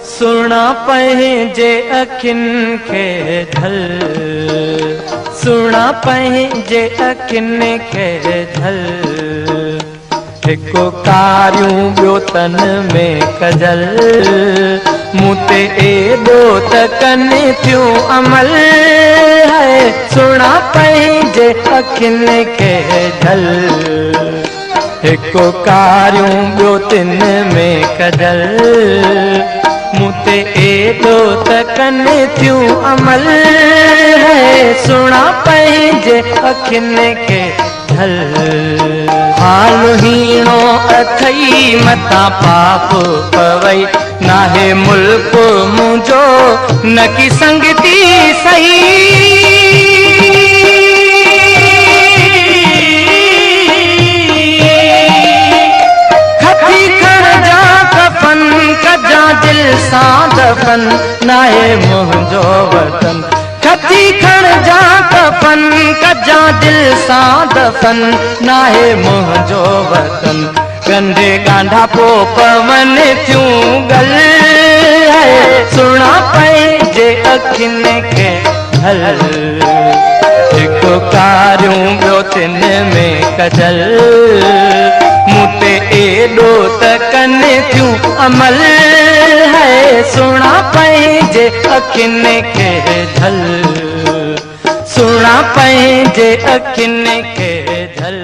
सुना पंहिंजे अखियुनि खे झल, सुना पंहिंजे अखियुनि खे झल। हिकु कारियूं ॿियो तन में कजल, मूं ते एॾो त कनि थियूं अमल है। सुना पंहिंजे अखियुनि खे झल, हिकु कारियूं ॿियो तिन में कजल, मूं ते एॾो त कनि थियूं अमल है। सुना पंहिंजे अखियुनि खे झल, हाल हीणो अथई मथां पाप पवई, नाहे मुल्क मुंहिंजो न की संगती सही। खती खणजा कफन कजा दिल सां दफन, नाहे मुंहिंजो वतन। खती खणजा कफन कजा दिल सां दफन, नाहे मुंहिंजो वतन। कंधे गांढा पो पवन थियूं गल है। सुना पंहिंजे अखियुनि खे झल, हिकु कारियूं ॿियो तिन में कजल, मूं ते एॾो त कनि थियूं अमल है। सुना पंहिंजे अखियुनि खे झल, सुना पंहिंजे अखियुनि खे झल।